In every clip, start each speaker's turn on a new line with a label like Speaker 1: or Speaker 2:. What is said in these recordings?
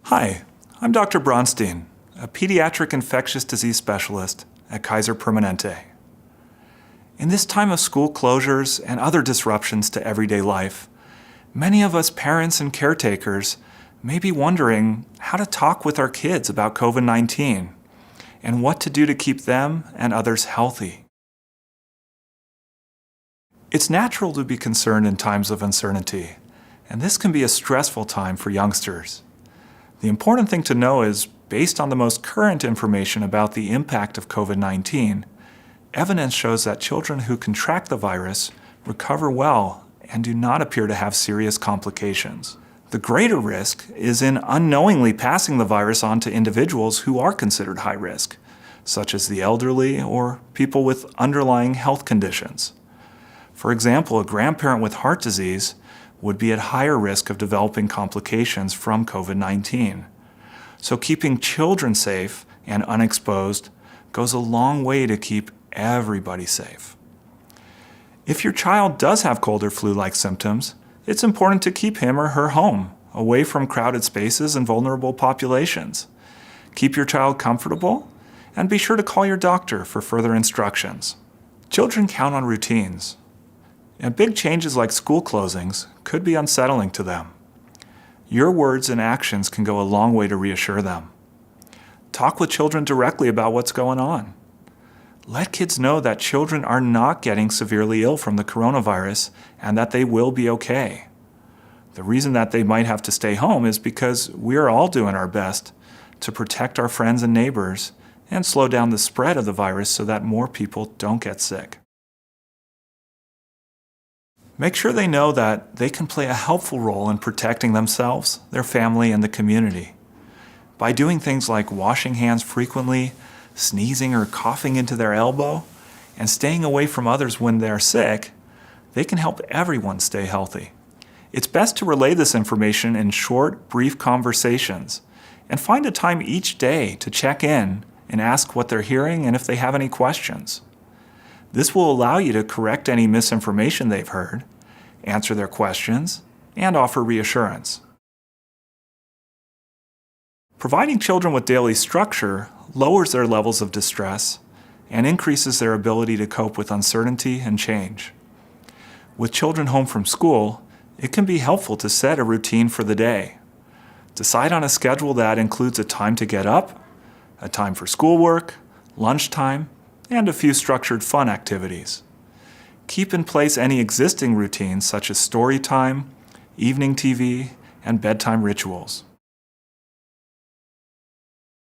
Speaker 1: Hi, I'm Dr. Bronstein, a pediatric infectious disease specialist at Kaiser Permanente. In this time of school closures and other disruptions to everyday life, many of us parents and caretakers may be wondering how to talk with our kids about COVID-19 and what to do to keep them and others healthy. It's natural to be concerned in times of uncertainty, and this can be a stressful time for youngsters. The important thing to know is, based on the most current information about the impact of COVID-19, evidence shows that children who contract the virus recover well and do not appear to have serious complications. The greater risk is in unknowingly passing the virus on to individuals who are considered high risk, such as the elderly or people with underlying health conditions. For example, a grandparent with heart disease would be at higher risk of developing complications from COVID-19. So keeping children safe and unexposed goes a long way to keep everybody safe. If your child does have cold or flu-like symptoms, it's important to keep him or her home, away from crowded spaces and vulnerable populations. Keep your child comfortable, and be sure to call your doctor for further instructions. Children count on routines, and big changes like school closings could be unsettling to them. Your words and actions can go a long way to reassure them. Talk with children directly about what's going on. Let kids know that children are not getting severely ill from the coronavirus and that they will be okay. The reason that they might have to stay home is because we're all doing our best to protect our friends and neighbors and slow down the spread of the virus so that more people don't get sick. Make sure they know that they can play a helpful role in protecting themselves, their family, and the community. By doing things like washing hands frequently, sneezing or coughing into their elbow, and staying away from others when they're sick, they can help everyone stay healthy. It's best to relay this information in short, brief conversations, and find a time each day to check in and ask what they're hearing and if they have any questions. This will allow you to correct any misinformation they've heard, answer their questions, and offer reassurance. Providing children with daily structure lowers their levels of distress and increases their ability to cope with uncertainty and change. With children home from school, it can be helpful to set a routine for the day. Decide on a schedule that includes a time to get up, a time for schoolwork, lunchtime, and a few structured fun activities. Keep in place any existing routines such as story time, evening TV, and bedtime rituals.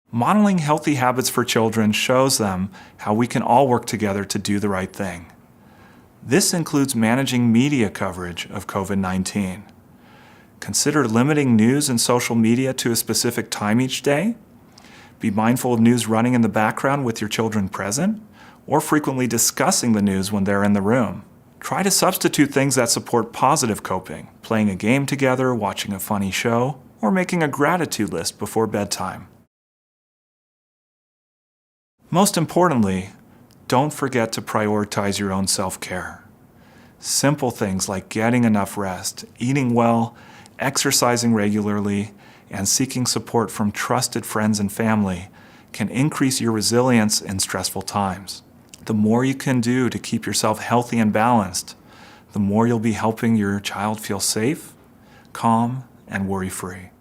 Speaker 1: Modeling healthy habits for children shows them how we can all work together to do the right thing. This includes managing media coverage of COVID-19. Consider limiting news and social media to a specific time each day. Be mindful of news running in the background with your children present, or frequently discussing the news when they're in the room. Try to substitute things that support positive coping, playing a game together, watching a funny show, or making a gratitude list before bedtime. Most importantly, don't forget to prioritize your own self-care. Simple things like getting enough rest, eating well, exercising regularly, and seeking support from trusted friends and family can increase your resilience in stressful times. The more you can do to keep yourself healthy and balanced, the more you'll be helping your child feel safe, calm, and worry-free.